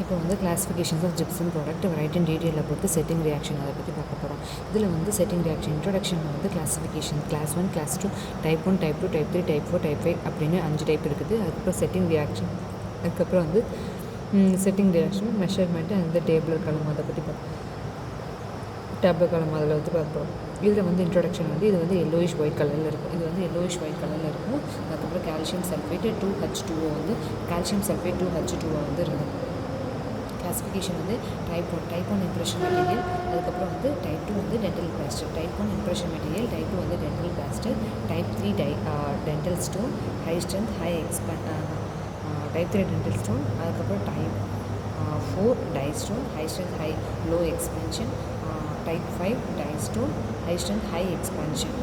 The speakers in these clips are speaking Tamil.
இப்போ வந்து classifications of gypsum product right in detail about setting reaction அதை பற்றி பார்க்க போகிறோம். இதில் வந்து செட்டிங் ரியாக்ஷன் இன்ட்ரோடக்ஷனில் வந்து classification class 1 class 2 type 1 type 2 type 3 type 4 type 5 அப்படின்னு 5 டைப் இருக்குது. அதுக்கப்புறம் செட்டிங் ரியாக்ஷன், அதுக்கப்புறம் வந்து செட்டிங் ரியாக்ஷன் மெஷர்மெண்ட்டு அந்த டேபிளர் காலம் அதை பற்றி டேப்லெட் காலம் அதில் வந்து பார்ப்போம். இதில் வந்து இன்ட்ரோடக்ஷன் வந்து இது வந்து yellowish white கலரில் இருக்கும். இது வந்து yellowish white கலரில் இருக்கும். அதுக்கப்புறம் கால்சியம் சல்ஃபேட் 2H2O வந்து கால்சியம் சல்ஃபேட் 2H2O வந்து இருக்கும். கிளாஸிஃபிகேஷன் வந்து டைப் 1 இம்ப்ரெஷன் மெட்டீரியல், அதுக்கப்புறம் வந்து டைப் 2 வந்து dental plaster, type 1 impression material, type 2 வந்து dental plaster, type 3 dental stone, high strength high type 3 dental stone, அதுக்கப்புறம் type 4 die stone, high strength high low expansion, type 5 die stone, high strength high expansion,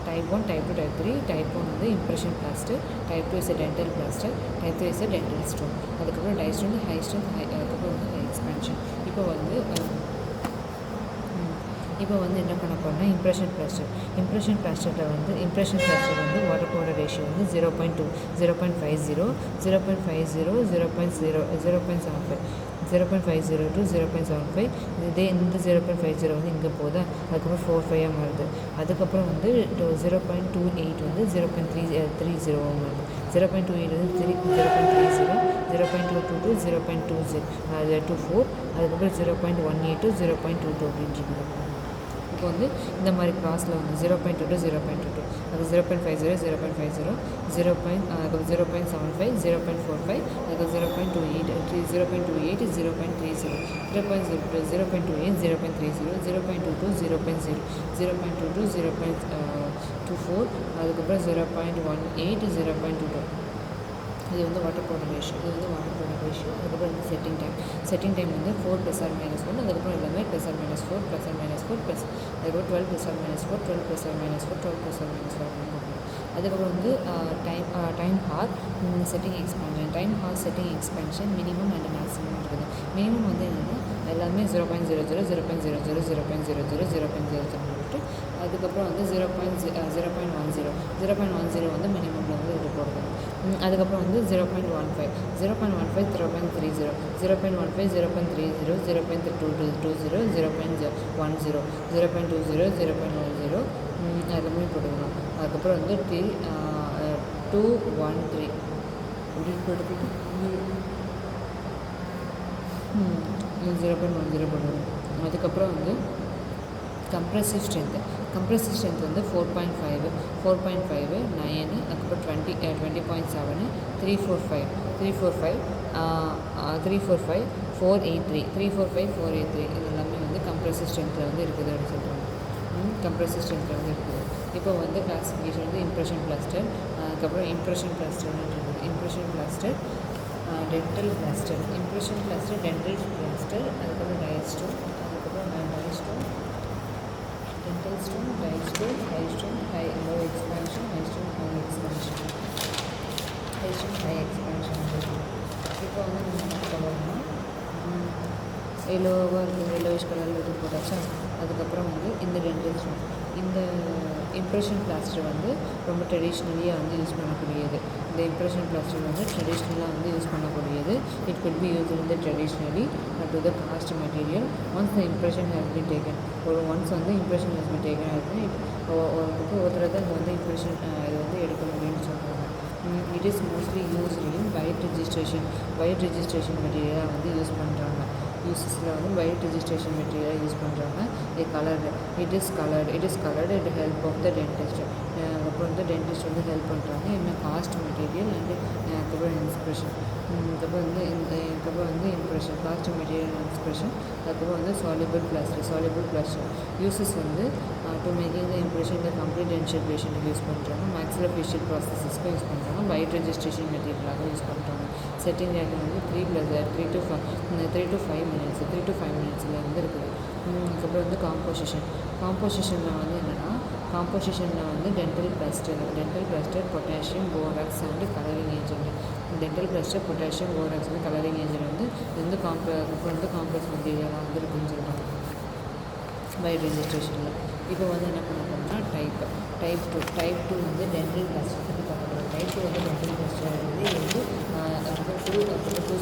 type 1 type 2 type 3, type 1 வந்து impression plaster, type 2 is dental plaster, type 3 is dental stone, அதுக்கப்புறம் டை ஸ்டோன் ஹை ஸ்ட்ரென்த் அதுக்கப்புறம் வந்து ஹை எக்ஸ்பென்ஷன். இப்போ வந்து என்ன பண்ண போகிறோம்னா இம்ப்ரெஷன் பிளாஸ்டர் வந்து வாட்டர் பவுடர் ரேஷியோ வந்து 0.2 0.50 0.50 0.75 to 0.75. இதே இந்த 0.50 வந்து இங்கே போகுதா, அதுக்கப்புறம் 4.5 மாறுது. அதுக்கப்புறம் வந்து 0.28 வந்து 0.30 வருது, 0.28 வந்து 0.30, 0.22 to 0.20 24, அதுக்கப்புறம் 0.18 to 0.22 அப்படின்னு இருக்குது. இப்போ வந்து இந்த மாதிரி கிராஸில் வந்து 0.2 to 0.22, அது 0.50 0.50 0.75 0.45, அதுக்கு 0.28 0.28 0.30 0.28 0.30 0.22 0.0 0.22 0.24, அதுக்கப்புறம் 0.18 0.22. இது வந்து வாட்டர் பவுடர் ரேஷியோ. அதுக்கப்புறம் வந்து செட்டிங் டைம் வந்து 4 + or -1, அதுக்கப்புறம் எல்லாமே +or -4 +, அதுக்கப்புறம் 12 + or -4 12 + or -4 12 + or -4 அப்படின்னு போகணும். அதுக்கப்புறம் வந்து டைம் ஹார் setting expansion minimum and maximum இருக்குது. மினிமம் வந்து என்னென்னா எல்லாமே 0.00 0.00 0.00 0.00 அதுக்கப்புறம் வந்து 0.10 வந்து மினிமமில் வந்து இது போடுறது. அதுக்கப்புறம் வந்து 0.15 0.30 0.15 0.30 0.20 0.10 0.20 எல்லாமே போட்டுக்கணும். அதுக்கப்புறம் வந்து 213 அப்படின்னு போட்டுக்கிட்டு 0.10 போடணும். அதுக்கப்புறம் வந்து கம்ப்ரெசிவ் ஸ்ட்ரென்த் வந்து 4.5 9, அதுக்கப்புறம் 20.7 345 483 இது எல்லாமே வந்து கம்ப்ரெசிவ் ஸ்ட்ரென்த்தில் வந்து இருக்குது அப்படின்னு சொல்கிறாங்க. இப்போ வந்து கிளாஸிஃபிகேஷன் வந்து இம்ப்ரெஷன் பிளாஸ்டர், அதுக்கப்புறம் இம்ப்ரெஷன் பிளாஸ்டர் டென்டல் பிளாஸ்டர், அதுக்கப்புறம் டயஸ்டோன், அதுக்கப்புறம் டயஸ்டோன் dental stone, high stone, high low expansion, high stone, high expansion. இப்போ வந்து நம்ம என்ன சொல்லணும்னா yellowish கலரில் இது போட்டாச்சா. அதுக்கப்புறம் வந்து இந்த டென்டல் ஸ்டோன், இந்த இம்ப்ரெஷன் பிளாஸ்டர் வந்து ரொம்ப ட்ரெடிஷ்னலியாக வந்து யூஸ் பண்ணக்கூடியது. இந்த இம்ப்ரெஷன் பிளாஸ்டர் வந்து ட்ரெடிஷ்னலாக வந்து யூஸ் பண்ணக்கூடியது. It could be used in the traditionally to the cast material once the impression has been taken. Once வந்து இம்ப்ரெஷன் has been taken ஆகிடுது, ஒருத்தர் தான் வந்து இம்ப்ரெஷன் இது வந்து எடுக்க முடியும்னு சொல்கிறாங்க. It is mostly used in bite registration மெட்டீரியலாக வந்து யூஸ் பண்ணுறாங்க. யூசஸில் வந்து ஒயிட் ரெஜிஸ்ட்ரேஷன் மெட்டீரியலாக யூஸ் பண்ணுறாங்க. It is coloured with help of the dentist. அப்புறம் வந்து டென்டிஸ்ட் வந்து ஹெல்ப் பண்ணுறாங்க. என்ன காஸ்ட் மெட்டீரியல் அண்டு அதுக்கப்புறம் இன்ஸ்பிரேஷன், அதுக்கப்புறம் வந்து இம்ப்ரெஷன் காஸ்ட் மெட்டீரியல் இன்ஸ்பிரேஷன், அதுக்கப்புறம் வந்து சாலிபிள் பிளாஸ்டர் யூசஸ் வந்து டு மேக்கிங் த இம்ப்ரெஷன் இந்த கம்ப்ளீட் டென்ஷியல் பேஷண்ட்டுக்கு யூஸ் பண்ணுறாங்க. மேக்ஸிலோஃபேஷியல் ப்ராசஸஸ்க்கு யூஸ் பண்ணுறாங்க. ஒயிட் ரெஜிஸ்ட்ரேஷன் மெட்டீரியலாக யூஸ் பண்ணுறாங்க. செட்டிங் ரியாக்ஷன் வந்து 3 to 5 மினிட்ஸில் வந்து இருக்குது. அதுக்கப்புறம் வந்து காம்போசிஷனில் வந்து என்னென்னா dental plaster potassium borax and colouring agent. Dental plaster potassium borax வந்து கலரிங் ஏஜென்ட் வந்து இது வந்து காம்ப்ளெக்ஸ் மெட்டீரியலாக வந்து இருக்குன்னு சொல்கிறாங்க ஒயிட் ரெஜிஸ்ட்ரேஷனில். இப்போ வந்து என்ன பண்ண போகிறோம்னா டைப் 2 வந்து டென்டல் பிளாஸ்டர் பற்றி பார்க்க போகிறோம். டைப் 2 வந்து டென்டல் பிளாஸ்டர் வந்து இது வந்து 2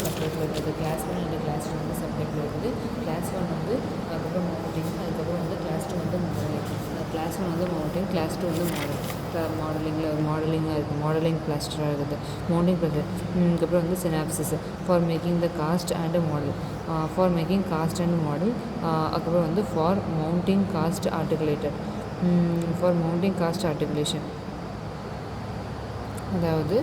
செப்பரேட் சப்டைப்பில் இருக்குது. கிளாஸ் 1 அண்ட் கிளாஸ் 2 வந்து சப்டைப்பில் இருக்குது. கிளாஸ் 1 வந்து அதுக்கப்புறம் மவுண்டிங், அதுக்கப்புறம் வந்து கிளாஸ் 2 வந்து மாடலிங். கிளாஸ் 1 வந்து மவுண்டிங், கிளாஸ் 2 வந்து மாடலிங்காக இருக்குது. மாடலிங் பிளாஸ்டராக இருக்குது. Mounting plaster. அதுக்கப்புறம் வந்து synopsis for making the cast and model. For making cast and model. அதுக்கப்புறம் வந்து for mounting cast articulated. For mounting cast articulation, அதாவது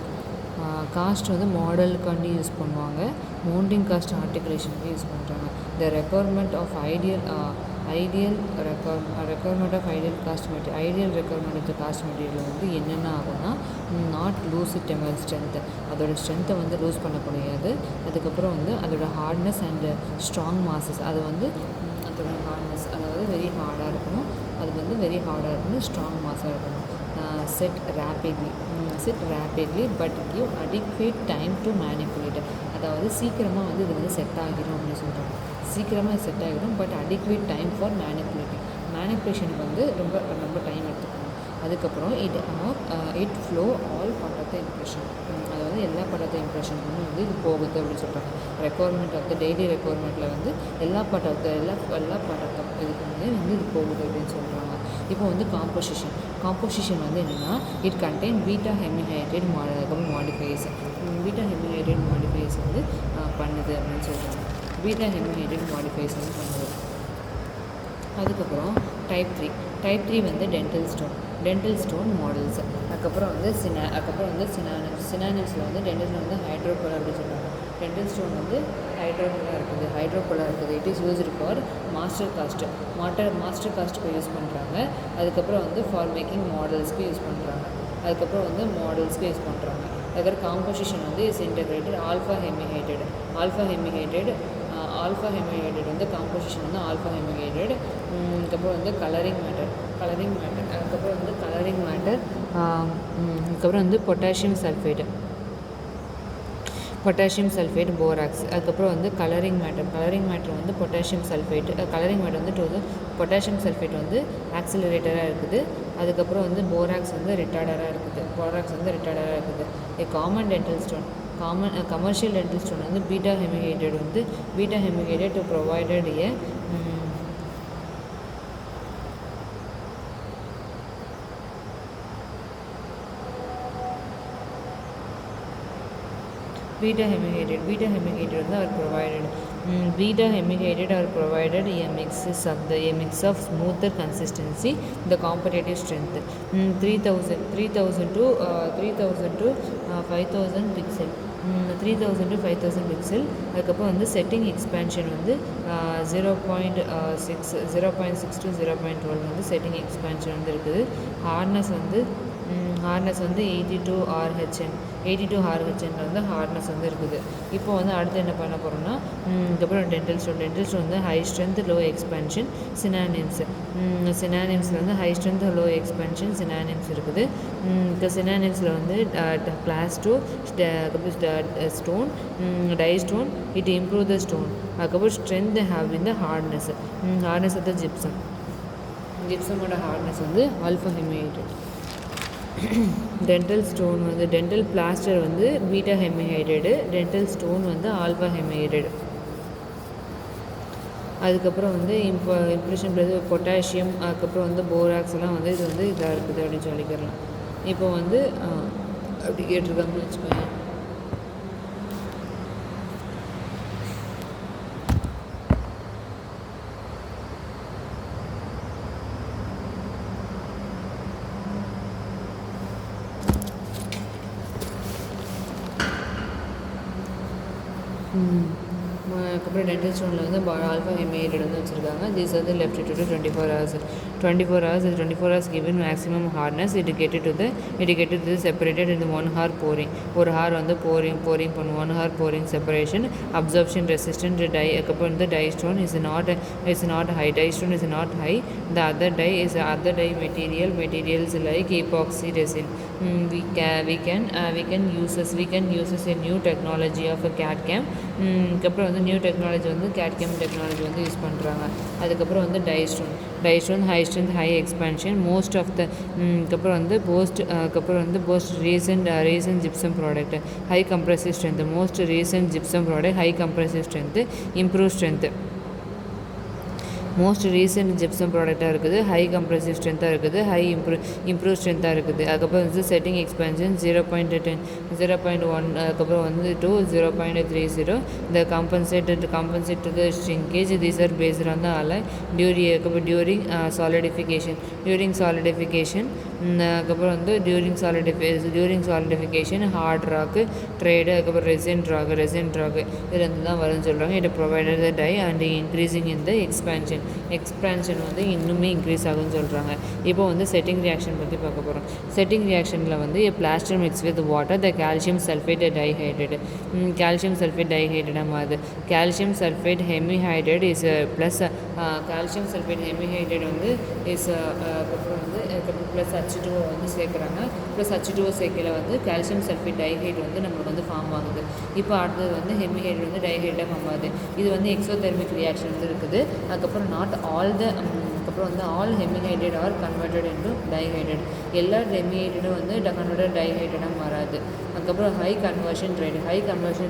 காஸ்ட் வந்து மாடலுக்காண்டி யூஸ் பண்ணுவாங்க, மவுண்டிங் காஸ்ட் ஆர்டிகுலேஷனுக்கு யூஸ் பண்ணுறாங்க. The requirement of requirement of ideal cast material. Ideal requirement of cast material வந்து என்னென்ன ஆகும்னா, not lose it ever strength, அதோட ஸ்ட்ரென்த்தை வந்து லூஸ் பண்ணக்கூடாது. அதுக்கப்புறம் வந்து அதோட ஹார்ட்னஸ் அண்டு ஸ்ட்ராங் மாசஸ், அது வந்து அதோட ஹார்ட்னஸ், அதாவது வெரி ஹார்டாக இருக்கணும், அது வந்து வெரி ஹார்டாக இருக்கணும், ஸ்ட்ராங் மாஸாக இருக்கணும். Set rapidly but give adequate time to manipulate, அதாவது சீக்கிரமாக வந்து இது வந்து செட் ஆகிடும் அப்படின்னு சொல்கிறாங்க. சீக்கிரமாக செட் ஆகிடும், பட் அடிக்வேட் டைம் ஃபார் மேனிப்புலேஷனுக்கு வந்து ரொம்ப டைம் எடுத்துக்கணும். அதுக்கப்புறம் it flow all part of the impression, அதாவது எல்லா பார்ட் ஆஃப் த இம்ப்ரெஷனுக்கும் வந்து இது போகுது அப்படின்னு சொல்கிறாங்க. ரெக்குவயர்மெண்ட் ஆஃப் த டெய்லி ரெக்குவயர்மெண்ட்டில் வந்து எல்லா பார்ட் ஆஃப் த இதுக்கு வந்து இது போகுது அப்படின்னு சொல்கிறாங்க. இப்போ வந்து காம்போசிஷன் வந்து என்னென்னா, it contain beta hemihydrate modifies. Beta hemihydrate modifies வந்து பண்ணுது அப்படின்னு சொல்கிறாங்க. பீட்டா ஹெமிஹைட்ரேட் மாடிஃபைஸ் வந்து பண்ணுது. அதுக்கப்புறம் டைப் 3 வந்து டென்டல் ஸ்டோன் மாடல்ஸ். அதுக்கப்புறம் வந்து சினானிம்ஸில் வந்து டென்டல் ஸ்டோன் வந்து ஹைட்ரோபோலா அப்படின்னு சொல்கிறாங்க. டென்டல் ஸ்டோன் வந்து ஹைட்ரோபோலா இருக்குது. It is used for master காஸ்ட்டுக்கு யூஸ் பண்ணுறாங்க. அதுக்கப்புறம் வந்து ஃபார் மேக்கிங் மாடல்ஸ்க்கு யூஸ் பண்ணுறாங்க. அதுக்கப்புறம் வந்து மாடல்ஸ்க்கு யூஸ் பண்ணுறாங்க. அதுக்கப்புறம் காம்போசிஷன் வந்து இஸ் இன்டெகிரேட்டட் ஆல்ஃபா ஹெமிஹைட்ரேட் வந்து காம்போசிஷன் வந்து ஆல்ஃபா ஹெமிஹைட்ரேட். அதுக்கப்புறம் வந்து கலரிங் மேட்டர் அதுக்கப்புறம் வந்து அதுக்கப்புறம் வந்து பொட்டாசியம் சல்ஃபேட் போராக்ஸ். அதுக்கப்புறம் வந்து கலரிங் மேட்டர் வந்து பொட்டாசியம் சல்ஃபேட். கலரிங் மேட்டர் வந்து பொட்டாசியம் சல்ஃபேட் வந்து ஆக்சிலரேட்டராக இருக்குது. அதுக்கப்புறம் வந்து போராக்ஸ் வந்து ரிட்டார்டராக இருக்குது. Common dental stone commercial dental stone வந்து beta hemihydrate to provided a beta hemihydrate வந்து are provided a mix of smoother consistency, the competitive strength. 3000 to 5000 pixel. 3000 to 5000 pixel. அதுக்கப்புறம் வந்து செட்டிங் எக்ஸ்பேன்ஷன் வந்து 0.6 to 0.12 வந்து செட்டிங் எக்ஸ்பேன்ஷன் வந்து இருக்குது. ஹார்ட்னஸ் வந்து 82 RHN வந்து ஹார்ட்னஸ் வந்து இருக்குது. இப்போ வந்து அடுத்து என்ன பண்ண போகிறோம்னா, இதுக்கப்புறம் டென்டல் ஸ்டோன் வந்து ஹை ஸ்ட்ரென்த் லோ எக்ஸ்பென்ஷன் சினானிம்ஸில் வந்து high strength low expansion synonyms இருக்குது. இந்த சினானிம்ஸில் வந்து class 2 stone die stone it improve the stone. அதுக்கப்புறம் strength have in the hardness of the ஜிப்சமோட ஹார்ட்னஸ் வந்து ஆல்ஃபா ஹெமிஹைட்ரேட். டென்டல் ஸ்டோன் வந்து டென்டல் பிளாஸ்டர் வந்து பீட்டா ஹெமிஹைட்ரேடு, டென்டல் ஸ்டோன் வந்து ஆல்ஃபா ஹெமிஹைட்ரேடு. அதுக்கப்புறம் வந்து இம்ப்ரெஷன் பொட்டாசியம், அதுக்கப்புறம் வந்து போராக்ஸ் எல்லாம் வந்து இது வந்து இதாக இருக்குது அப்படின்னு சொல்லிக்கிறலாம். இப்போ வந்து அப்படி கேட்டிருக்காங்கன்னு வச்சுக்கோங்க. அதுக்கப்புறம் டென்டல் ஸ்டோனில் வந்து ஆல்ஃபா ஹெமிஹைட்ரேட் வந்து வச்சுருக்காங்க. திஸ் வந்து left to 24 hours. 24 hours given maximum hardness. It get to the separated in the 1 hour pouring. ஒரு ஹார் வந்து pouring பண்ணும். 1 hour pouring separation. Absorption resistant dye. அதுக்கப்புறம் வந்து dye stone is not high. Dye stone is not high. The other dye materials like epoxy resin. We can use a new technology of a CAD-CAM. அதுக்கப்புறம் வந்து நியூ டெக்னாலஜி வந்து கேட்கெம் டெக்னாலஜி வந்து யூஸ் பண்ணுறாங்க. அதுக்கப்புறம் வந்து die stone high strength high expansion most of the அதுக்கப்புறம் வந்து post recent gypsum product high compressive strength most recent gypsum product high compressive strength improve strength most recent gypsum ப்ராடக்டாக இருக்குது, ஹை கம்ப்ரசிவ் ஸ்ட்ரென்த்தாக இருக்குது, ஹை இம்ப்ரூவ் ஸ்ட்ரென்த்தாக இருக்குது. அதுக்கப்புறம் வந்து செட்டிங் எக்ஸ்பென்ஷன் 0.10 0.1 அதுக்கப்புறம் வந்து to 0.30 the compensate to the shrinkage. These are based on the alloy during solidification அதுக்கப்புறம் வந்து during solidification ஹார்ட் ராக்கு ட்ரேடு அதுக்கப்புறம் ரெசின் ராக் இது ரெண்டு தான் வரும்னு சொல்கிறாங்க. It provided the die and increasing in the expansion வந்து இன்னுமே இன்க்ரீஸ் ஆகும்னு சொல்கிறாங்க. இப்போ வந்து செட்டிங் ரியாக்ஷன் பற்றி பார்க்க போகிறோம். செட்டிங் ரியாக்ஷனில் வந்து plaster mix with water the calcium sulphate dihydrate மாறுது. Calcium sulphate hemihydrate is plus calcium sulphate hemihydrate வந்து இஸ் அதுக்கப்புறம் வந்து ப்ளஸ் H2O வந்து சேர்க்குறாங்க. ப்ளஸ் H2O சேர்க்கையில் வந்து கால்சியம் சல்ஃபேட் டைஹைட் வந்து நம்மளுக்கு வந்து ஃபார்ம் ஆகுது. இப்போ அடுத்தது வந்து ஹெமிஹைட்ரேட் வந்து டைஹைட்டாக ஃபார்ம் ஆகுது. இது வந்து எக்ஸோதெர்மிக் ரியாக்ஷன் வந்து இருக்குது. அதுக்கப்புறம் அதுக்கப்புறம் வந்து all hemihydrate are converted into dihydrate. எல்லா ஹெமிஹைட்ரேட்டும் வந்து கன்வெர்டட் டைஹைட்ரேட்டாக மாறாது. அதுக்கப்புறம் high conversion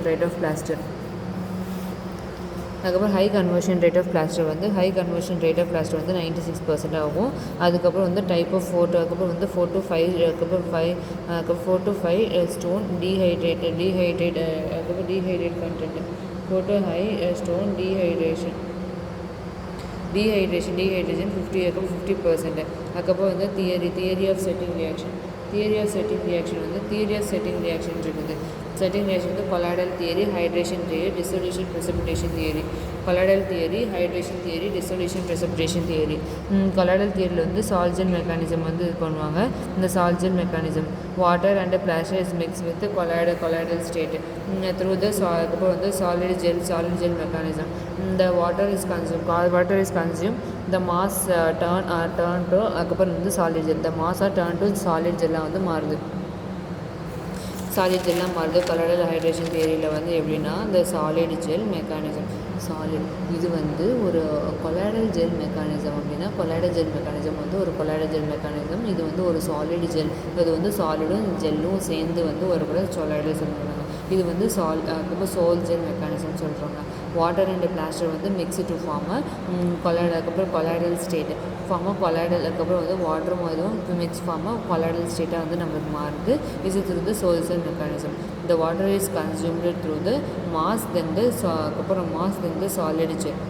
rate of plaster அதுக்கப்புறம் high conversion rate of plaster வந்து 96% ஆகும். அதுக்கப்புறம் வந்து டைப் ஆஃப் அதுக்கப்புறம் வந்து 4 to 5 ஸ்டோன் டீஹைட்ரேட் அதுக்கப்புறம் dehydrate content 4 to 5 stone dehydration 50% அதுக்கப்புறம் வந்து தியரி ஆஃப் செட்டிங் ரியாக்ஷன் இருக்குது. செட்டிங் ரியாக்ஷன் வந்து colloidal theory hydration theory dissolution precipitation theory colloidal தியரியில் வந்து சால்ஜன் மெக்கானிசம் வந்து இது பண்ணுவாங்க. இந்த sol gel mechanism water and plaster is mix with colloidal state through the அதுக்கப்புறம் வந்து சாலிட் ஜெல் மெக்கானிசம். இந்த water is consume the mass turn to அதுக்கப்புறம் வந்து solid gel mass turn to solid ஜெல்லாக வந்து மாறுது. கொலாய்டல் ஹைட்ரேஷன் தியரியில் வந்து எப்படின்னா இந்த சாலிட் ஜெல் மெக்கானிசம் இது வந்து ஒரு கொலாய்டல் ஜெல் மெக்கானிசம் அப்படின்னா வந்து ஒரு கொலாய்டல் ஜெல் மெக்கானிசம். இது வந்து ஒரு சாலிட் ஜெல் அது வந்து சாலிடும் ஜெல்லும் சேர்ந்து வந்து ஒரு கூட கொலாய்டல் சொல்கிறாங்க. இது வந்து சோல் ஜெல் மெக்கானிசம் சொல்கிறாங்க. வாட்டர் அண்ட் பிளாஸ்டர் வந்து மிக்ஸ் டு ஃபார்ம் அதுக்கப்புறம் கொலாய்டல் ஸ்டேட் அதுக்கப்புறம் வந்து வாட்டரும் அதுவும் மிக்ஸ் ஃபார்ம் கொலாய்டல் ஸ்டேட்டாக வந்து நம்மளுக்கு மாறுது. இது through the sol gel mechanism. The water is consumed through the mass then the solid gel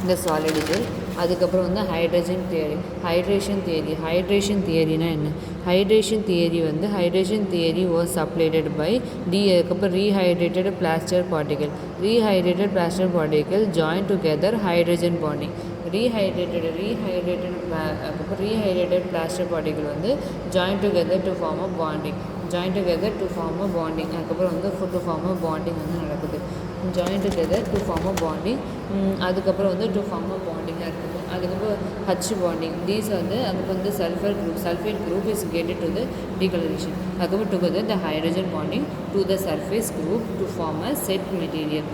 இந்த சாலிட் ஜெல். அதுக்கப்புறம் வந்து ஹைட்ரேஷன் தியரினா என்ன? Hydration theory was supplied by அதுக்கப்புறம் rehydrated plaster particle join together hydrogen bonding rehydrated plaster particle வந்து join together to form a bonding அதுக்கப்புறம் வந்து டு ஃபார்ம் அ பாண்டிங் வந்து நடக்குது. Join together to form a bonding அதுக்கப்புறம் வந்து டு ஃபார்ம் அ பாண்டிங்காக இருக்குது. அதுக்கப்புறம் ஹச் பாண்டிங் வந்து அதுக்கப்புறம் வந்து sulphate group is getted to the decoloration அதுக்கப்புறம் together the hydrogen bonding to the surface group to form a set material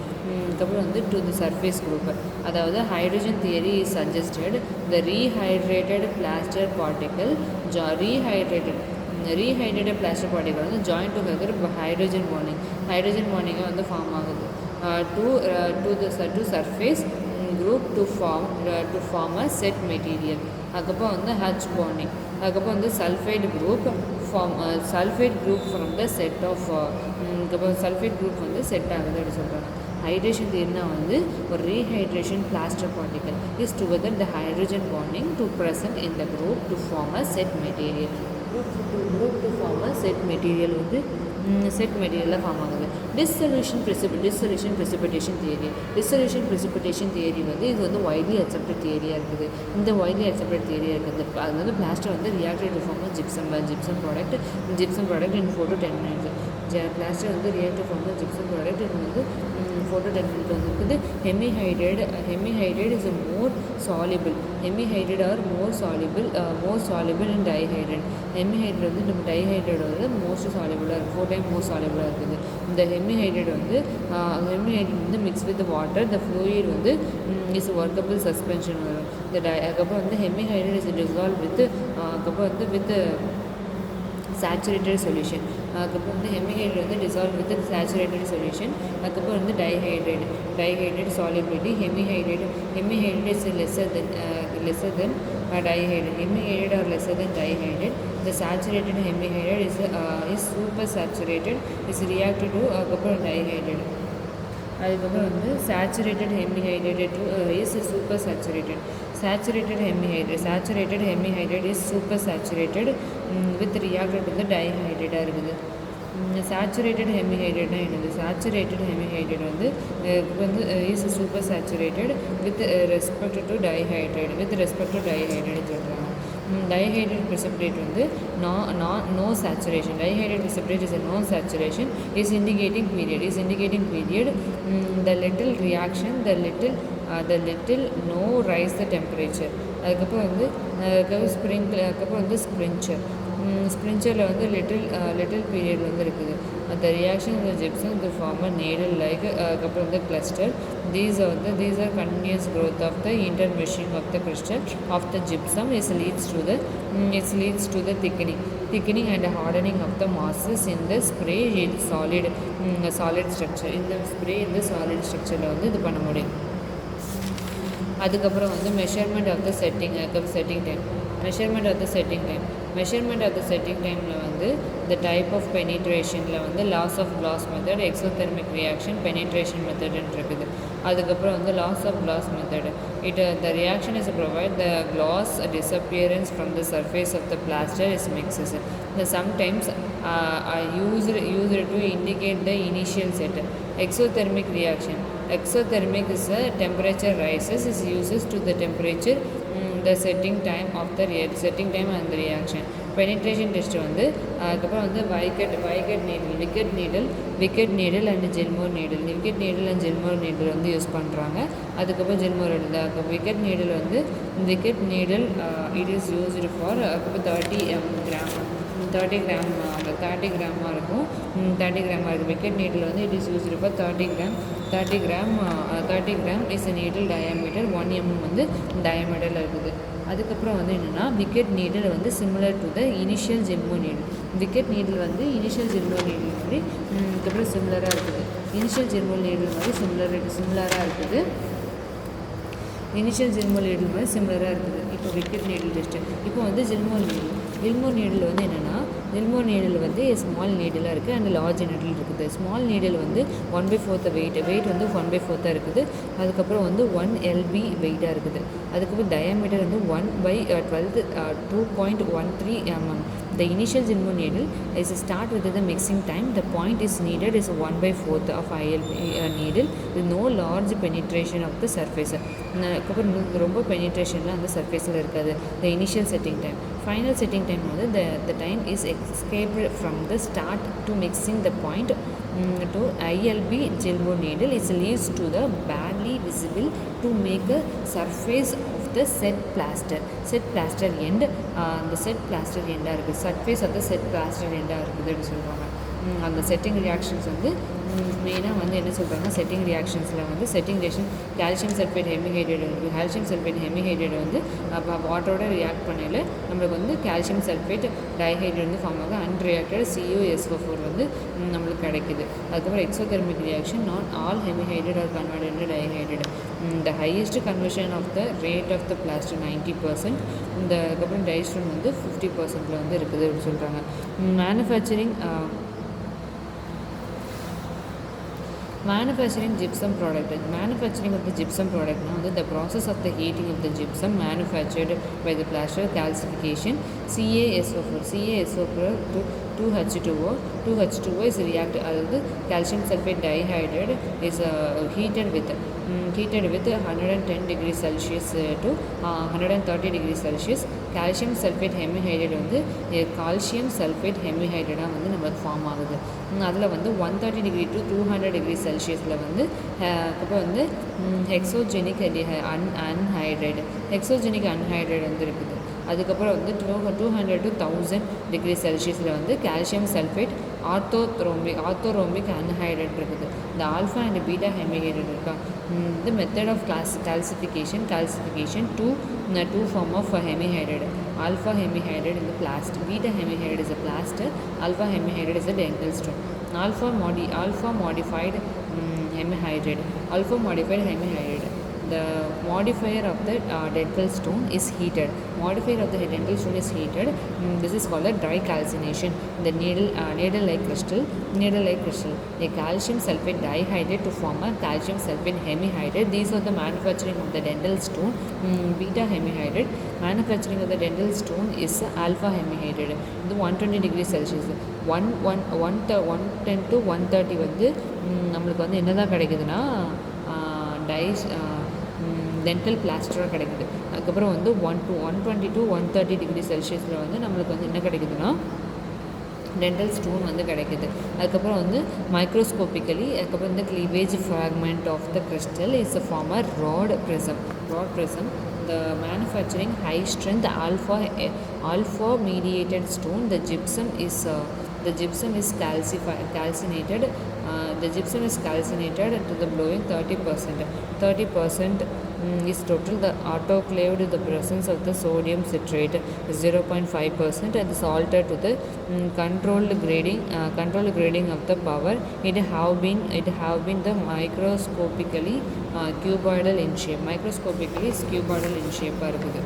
அதுக்கப்புறம் வந்து டு த சர்ஃபேஸ் குரூப். அதாவது hydrogen theory is suggested the rehydrated plaster particle rehydrated plaster particle வந்து ஜாயின் டுகெதர் ஹைட்ரஜன் பாண்டிங்காக வந்து ஃபார்ம் ஆகுது to surface group to form a set material. அதுக்கப்புறம் வந்து ஹச் பாண்டிங் அதுக்கப்புறம் வந்து sulphide group from the set of அதுக்கப்புறம் சல்ஃபைட் குரூப் வந்து செட் ஆகுது அப்படின்னு சொல்கிறாங்க. ஹைட்ரேஷன் தியரினா வந்து ஒரு rehydration plaster particle is together the hydrogen bonding to present in the group to form a set material வந்து செட் மெட்டீரியலில் ஃபார்ம் ஆகுது. டிஸ்சொல்யூஷன் ப்ரெசிபிடேஷன் தியரி வந்து இது வந்து வைட்லி அக்செப்டட் தியரியாக இருக்குது. இந்த வைட்லி அக்செப்டட் தியரியாக இருக்குது. அது வந்து பிளாஸ்டர் வந்து reacted to form gypsum product in 4 to 10 minutes. Plaster வந்து react to form gypsum product. இது வந்து ஃபோட்டோடெக்னிக் வந்து இருக்குது. Hemihydrate is more soluble. Hemihydrate are more soluble and dihydrate. Hemihydrate வந்து நம்ம டைஹைட்ரேட் வந்து மோஸ்ட் சாலிபிளாக இருக்குது, 4 times மோஸ்ட் சாலிபிளாக இருக்குது. இந்த ஹெமிஹைட்ரேட் வந்து mix with water. The fluid வந்து இஸ் ஒர்க்கபிள் சஸ்பென்ஷன் வரும். அதுக்கப்புறம் வந்து ஹெமிஹைட்ரேட் இஸ் டிசால்வ் வித் அதுக்கப்புறம் வந்து வித் சேச்சுரேட்டட் சொல்யூஷன். அதுக்கப்புறம் வந்து ஹெமிஹைட்ரேட் வந்து டிசால்வ் வித் சேச்சுரேட்டட் சொல்யூஷன். அதுக்கப்புறம் வந்து dihydrate solubility. Hemihydrate is lesser then dihydrate. Hemihydrate or lesser than dihydrate. The saturated hemihydrate is super saturated, is reacted to dihydrate. அதுக்கப்புறம் வந்து saturated hemihydrate is super saturated. Saturated hemihydrate is super saturated with reacted to the dihydrate இருக்குது. சேச்சுரேட்டட் ஹெமிஹைட்ரேட்னா என்னது? சேச்சுரேட்டட் ஹெமிஹைட்ரேட் வந்து is super saturated with respect to dihydrate சொல்கிறாங்க. dihydrated precipitate வந்து no saturation. Dihydrated precipitate is a no saturation, is indicating period. The little reaction, the little no rise the temperature. அதுக்கப்புறம் வந்து அதுக்கப்புறம் வந்து ஸ்ப்ரிஞ்சரில் வந்து லிட்டில் பீரியட் வந்து இருக்குது. அந்த ரியாக்ஷன் இந்த gypsum to form a needle like. அதுக்கப்புறம் வந்து cluster. these are continuous growth of the intermeshing of the crystal of the gypsum. It leads to the thickening and hardening of the masses in the spray in solid structure. இந்த ஸ்ப்ரே இந்த சாலிட் ஸ்ட்ரக்சரில் வந்து இது பண்ண முடியும். அதுக்கப்புறம் வந்து measurement of the setting time. Measurement of the setting டைமில் வந்து the type of penetration-ல வந்து loss of gloss method, exothermic reaction, penetration method இருக்குது. அதுக்கப்புறம் வந்து loss of gloss method. The reaction is to provide the gloss disappearance from the surface of the plaster is mixes. Sometimes used to indicate the initial set. Exothermic reaction. Exothermic is a temperature rises, is uses to the temperature the setting time and the reaction. Penetration test வந்து அதுக்கப்புறம் வந்து wicket needle and Gilmore needle. wicket needle and Gilmore needle வந்து யூஸ் பண்ணுறாங்க. அதுக்கப்புறம் Gilmore needle. wicket needle வந்து it is used for 30 gram 30 கிராமாக இருக்கும். wicket needle வந்து it is used for 30 gram is a needle diameter 1 mm வந்து diameterல இருக்குது. அதுக்கப்புறம் வந்து என்னென்னா wicket needle வந்து similar to the initial Gilmore needle. wicket needle வந்து initial Gilmore needle மாதிரி அதுக்கப்புறம் சிமிலராக இருக்குது. initial Gilmore needle மாதிரி சிமிலராக இருக்குது. இப்போ wicket needle டெஸ்ட்டு. இப்போ வந்து Gilmore needle வந்து என்னென்னா Gilmore needle வந்து ஸ்மால் நீடிலாக இருக்குது அண்ட் லார்ஜ் நீடில் இருக்குது. ஸ்மால் நீடில் வந்து 1/4 வெயிட் வந்து 1/4 இருக்குது. அதுக்கப்புறம் வந்து 1 lb வெயிட்டாக இருக்குது. அதுக்கப்புறம் டயாமீட்டர் வந்து 1/12 2.13 mm. The initial Gilmore needle is start with the mixing time. The point is needed is 1/4 of ILB needle with no large penetration of the surface. அதுக்கப்புறம் ரொம்ப பெனிட்ரேஷன்லாம் அந்த சர்ஃபேஸில் இருக்காது. The initial setting time. Final setting time வந்து the time is escaped from the start to mixing the point to ILB Gilmore needle is leads to the barely visible to make a surface of the set plaster end. The set plaster end இருக்குது. surface of the set plaster end இருக்குதுன்னு சொல்லுவாங்க. அந்த செட்டிங் ரியாக்ஷன்ஸ் வந்து மெயினாக வந்து என்ன சொல்கிறாங்க, செட்டிங் ரியாக்ஷன்ஸில் வந்து setting reaction calcium sulphate hemihydrate வந்து வந்து வாட்டரோட ரியாக்ட் பண்ணல நம்மளுக்கு வந்து கால்சியம் சல்ஃபேட் டைஹைட்ரேட் வந்து ஃபார்ம் ஆகும். அன்ரியாக்டட் CuSO4 வந்து நம்மளுக்கு கிடைக்குது. அதுக்கப்புறம் exothermic reaction not all hemihydrate are converted into dihydrate. the highest conversion of the rate of the plaster 90%. இந்த அதுக்கப்புறம் டைஸ்டோன் வந்து 50%ல வந்து இருக்குது அப்படின்னு சொல்கிறாங்க. Manufacturing gypsum product. Manufacturing of the gypsum product now the process of the heating of the gypsum manufactured by the plaster calcification CaSO4 to 2H2O. 2H2O is reacted, அதாவது calcium sulfate dihydrate is heated with 110 degrees Celsius to 130 degrees Celsius. calcium sulfate hemihydrate வந்து calcium sulfate hemihydrate வந்து நமக்கு ஃபார்ம் ஆகுது. அதில் வந்து 130 degree to 200 degree Celsiusல வந்து அப்புறம் வந்து ஹெக்ஸோஜெனிக் அன்ஹைட்ரேட் வந்து இருக்குது. அதுக்கப்புறம் வந்து 200 to 1000 degree Celsiusல வந்து கால்சியம் சல்ஃபேட் ஆர்த்தோரோம்பிக் அன்ஹைட்ரேட் இருக்குது. இந்த ஆல்ஃபா அண்ட் பீட்டா ஹெமிஹைட்ரேட் இருக்கா. இந்த method of calcification two form of hemihydrate. Alpha hemihydrate is a plaster, beta hemihydrate is a plaster, alpha hemihydrate is a dental stone. Alpha modified hemihydrate. The modifier of the dental stone is heated. This is called a dry calcination. The needle-like crystal. A calcium sulfate dihydrate to form a calcium sulfate hemihydrate. These are the manufacturing of the dental stone. Beta hemihydrate. Manufacturing of the dental stone is alpha hemihydrate. The 120 degrees Celsius. 110 to 130 வந்து நம்மளுக்கு வந்து என்னதான் கிடைக்குதுன்னா டென்டல் பிளாஸ்டராக கிடைக்குது. அதுக்கப்புறம் வந்து 120 to 130 டிகிரி செல்சியஸில் வந்து நம்மளுக்கு வந்து என்ன கிடைக்குதுன்னா டென்டல் ஸ்டோன் வந்து கிடைக்குது. அதுக்கப்புறம் வந்து மைக்ரோஸ்கோபிக்கலி அதுக்கப்புறம் இந்த cleavage fragment of the crystal is a former rod prism. The manufacturing high strength alpha mediated stone. The gypsum is calcinated. The gypsum is calcinated to the blowing 30% is total. The autoclaved, the presence of the sodium citrate is 0.5% and is altered to the controlled grading of the power. It have been the microscopically cuboidal in shape. Microscopically cuboidal in shape இருக்குது.